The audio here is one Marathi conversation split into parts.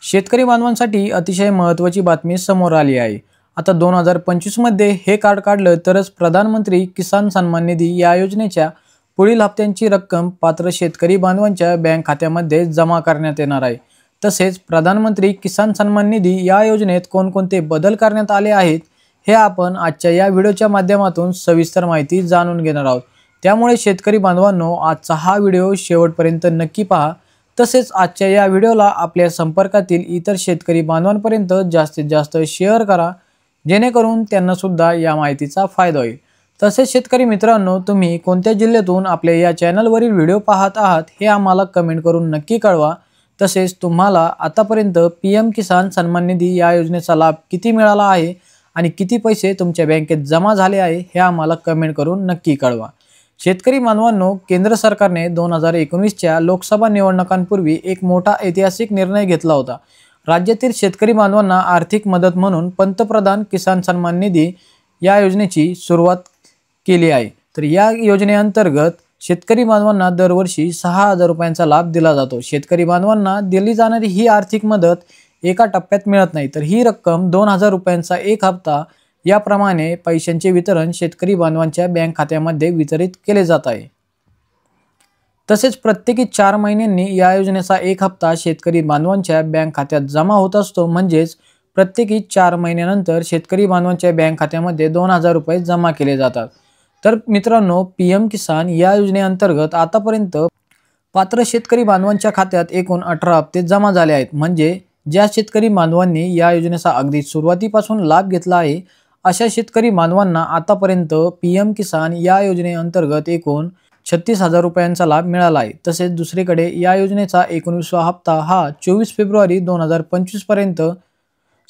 शेतकरी बांधवांसाठी अतिशय महत्त्वाची बातमी समोर आली आहे। आता 2025 मध्ये हे कार्ड काढलं तरच प्रधानमंत्री किसान सन्मान निधी या योजनेच्या पुढील हप्त्यांची रक्कम पात्र शेतकरी बांधवांच्या बँक खात्यामध्ये जमा करण्यात येणार आहे। तसेच प्रधानमंत्री किसान सन्मान निधी या योजनेत कोणकोणते बदल करण्यात आले आहेत हे आपण आजच्या या व्हिडिओच्या माध्यमातून सविस्तर माहिती जाणून घेणार आहोत। त्यामुळे शेतकरी बांधवांनो, आजचा हा व्हिडिओ शेवटपर्यंत नक्की पहा। तसेच आजच्या या व्हिडिओला आपल्या संपर्कातील इतर शेतकरी बांधवांपर्यंत जास्तीत जास्त शेअर करा, जेणेकरून त्यांना सुद्धा या माहितीचा फायदा होईल। तसेच शेतकरी मित्रांनो, तुम्ही कोणत्या जिल्ह्यातून आपल्या या चॅनलवरील व्हिडिओ पाहत आहात हे आम्हाला कमेंट करून नक्की कळवा। तसेच तुम्हाला आतापर्यंत पीएम किसान सन्मान निधी या योजनेचा लाभ किती मिळाला आहे आणि किती पैसे तुमच्या बँकेत जमा झाले आहे हे आम्हाला कमेंट करून नक्की कळवा। शेतकरी बांधवांनो, केंद्र सरकारने 2019च्या लोकसभा निवडणुकांपूर्वी एक मोठा ऐतिहासिक निर्णय घेतला होता। राज्यातील शेतकरी बांधवांना आर्थिक मदत म्हणून पंतप्रधान किसान सन्मान निधी या योजनेची सुरुवात केली आहे। तर या योजनेअंतर्गत शेतकरी बांधवांना दरवर्षी 6,000 रुपयांचा लाभ दिला जातो। शेतकरी बांधवांना दिली जाणारी ही आर्थिक मदत एका टप्प्यात मिळत नाही, तर ही रक्कम 2,000 रुपयांचा एक हप्ता याप्रमाणे पैशांचे वितरण शेतकरी बांधवांच्या बँक खात्यामध्ये वितरित केले जात आहे। तसेच प्रत्येकी 4 महिन्यांनी या योजनेचा एक हप्ता शेतकरी बांधवांच्या बँक खात्यात जमा होत असतो। म्हणजेच प्रत्येकी 4 महिन्यानंतर शेतकरी बांधवांच्या बँक खात्यामध्ये 2,000 रुपये जमा केले जातात। तर मित्रांनो, पीएम किसान या योजनेअंतर्गत आतापर्यंत पात्र शेतकरी बांधवांच्या खात्यात एकूण 18 हप्ते जमा झाले आहेत। म्हणजे ज्या शेतकरी बांधवांनी या योजनेचा अगदी सुरुवातीपासून लाभ घेतला आहे अशा शेतकरी बांधवांना आतापर्यंत पीएम किसान या योजनेअंतर्गत एकूण 36,000 रुपयांचा लाभ मिळाला आहे। तसेच दुसरीकडे या योजनेचा 19वा हप्ता हा 24 फेब्रुवारी 2025 पर्यंत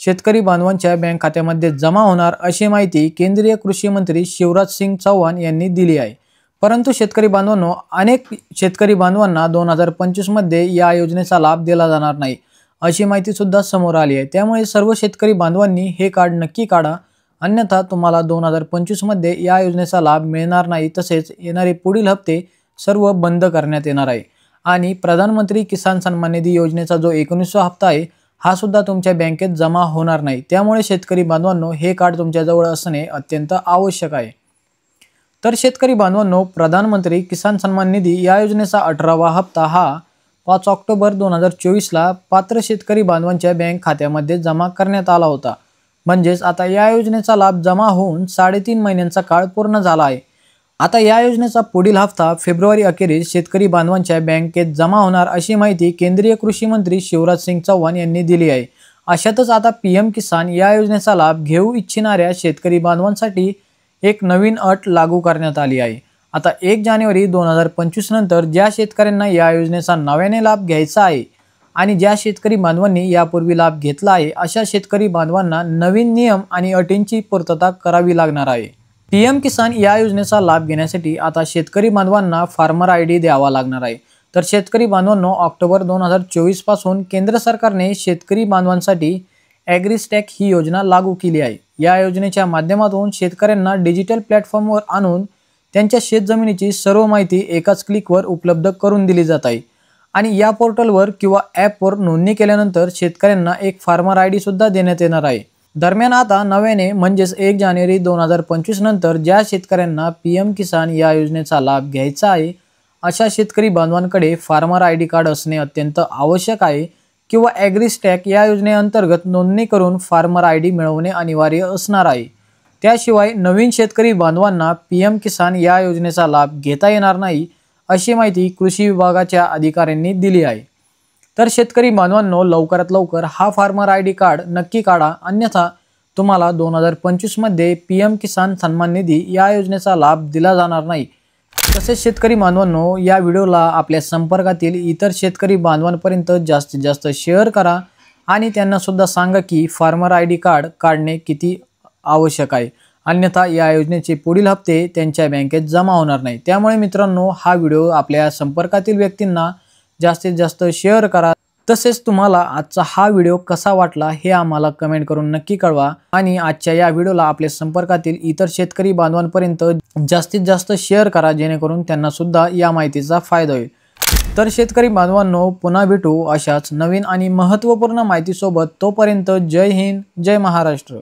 शेतकरी बांधवांच्या बँक खात्यामध्ये जमा होणार अशी माहिती केंद्रीय कृषी मंत्री शिवराज सिंग चौहान यांनी दिली आहे। परंतु शेतकरी बांधवांनो, अनेक शेतकरी बांधवांना 2025 मध्ये या योजनेचा लाभ दिला जाणार नाही अशी माहिती सुद्धा समोर आली आहे। त्यामुळे सर्व शेतकरी बांधवांनी हे कार्ड नक्की काढा, अन्यथा तुम्हाला 2025 मध्ये या योजनेचा लाभ मिळणार नाही। तसेच येणारे पुढील हप्ते सर्व बंद करण्यात येणार आहे आणि प्रधानमंत्री किसान सन्मान निधी योजनेचा जो 19वा हप्ता आहे हा सुद्धा तुमच्या बँकेत जमा होणार नाही। त्यामुळे शेतकरी बांधवांनो, हे कार्ड तुमच्याजवळ असणे अत्यंत आवश्यक आहे। तर शेतकरी बांधवांनो, प्रधानमंत्री किसान सन्मान निधी या योजनेचा 18वा हप्ता हा 5 ऑक्टोबर 2024 ला पात्र शेतकरी बांधवांच्या बँक खात्यामध्ये जमा करण्यात आला होता। म्हणजेच आता या योजनेचा लाभ जमा होऊन 3.5 महिन्यांचा काळ पूर्ण झाला आहे। आता या योजनेचा पुढील हप्ता फेब्रुवारी अखेरीस शेतकरी बांधवांच्या बँकेत जमा होणार अशी माहिती केंद्रीय कृषी मंत्री शिवराज सिंग चौहान यांनी दिली आहे। अशातच आता पीएम किसान या योजनेचा लाभ घेऊ इच्छिणाऱ्या शेतकरी बांधवांसाठी एक नवीन अट लागू करण्यात आली आहे। आता 1 जानेवारी 2025 नंतर ज्या शेतकऱ्यांना या योजनेचा नव्याने लाभ घ्यायचा आहे आणि ज्या शेतकरी बांधवांनी यापूर्वी लाभ घेतला आहे अशा शेतकरी बांधवांना नवीन नियम आणि अटींची पूर्तता करावी लागणार आहे। पीएम किसान या योजनेचा लाभ घेण्यासाठी आता शेतकरी बांधवांना फार्मर आयडी द्यावा लागणार आहे। तर शेतकरी बांधवांनो, ऑक्टोबर 2024 पासून केंद्र सरकारने शेतकरी बांधवांसाठी ॲग्रीस्टॅक ही योजना लागू केली आहे। या योजनेच्या माध्यमातून शेतकऱ्यांना डिजिटल प्लॅटफॉर्मवर आणून त्यांच्या शेतजमिनीची सर्व माहिती एकाच क्लिकवर उपलब्ध करून दिली जात आहे आणि या पोर्टलवर किंवा ॲपवर नोंदणी केल्यानंतर शेतकऱ्यांना एक फार्मर आयडी सुद्धा देण्यात येणार आहे। दरम्यान आता नव्याने म्हणजेच 1 जानेवारी 2025 नंतर ज्या शेतकऱ्यांना पीएम किसान या योजनेचा लाभ घ्यायचा आहे अशा शेतकरी बांधवांकडे फार्मर आयडी कार्ड असणे अत्यंत आवश्यक आहे किंवा ॲग्रीस्टॅक या योजनेअंतर्गत नोंदणी करून फार्मर आयडी मिळवणे अनिवार्य असणार आहे। त्याशिवाय नवीन शेतकरी बांधवांना पीएम किसान या योजनेचा लाभ घेता येणार नाही अशी माहिती कृषी विभागाच्या अधिकाऱ्यांनी दिली आहे। तर शेतकरी बांधवांनो, लवकरात लवकर हा फार्मर आयडी कार्ड नक्की काढा, अन्यथा तुम्हाला 2025 मध्ये पीएम किसान सन्मान निधी या योजनेचा लाभ दिला जाणार नाही। तसेच शेतकरी बांधवांनो, या व्हिडिओला आपल्या संपर्कातील इतर शेतकरी बांधवांपर्यंत जास्तीत जास्त शेअर करा आणि त्यांना सुद्धा सांगा की फार्मर आयडी कार्ड काढणे किती आवश्यक आहे, अन्यथा या योजनेचे पुढील हप्ते त्यांच्या बँकेत जमा होणार नाही। त्यामुळे मित्रांनो, हा व्हिडिओ आपल्या संपर्कातील व्यक्तींना जास्तीत जास्त शेअर करा। तसेच तुम्हाला आजचा हा व्हिडिओ कसा वाटला हे आम्हाला कमेंट करून नक्की कळवा आणि आजच्या या व्हिडिओला आपल्या संपर्कातील इतर शेतकरी बांधवांपर्यंत जास्तीत जास्त शेअर करा, जेणेकरून त्यांना सुद्धा या माहितीचा फायदा होईल। तर शेतकरी बांधवांनो, पुन्हा भेटू अशाच नवीन आणि महत्त्वपूर्ण माहितीसोबत. तोपर्यंत जय हिंद, जय महाराष्ट्र.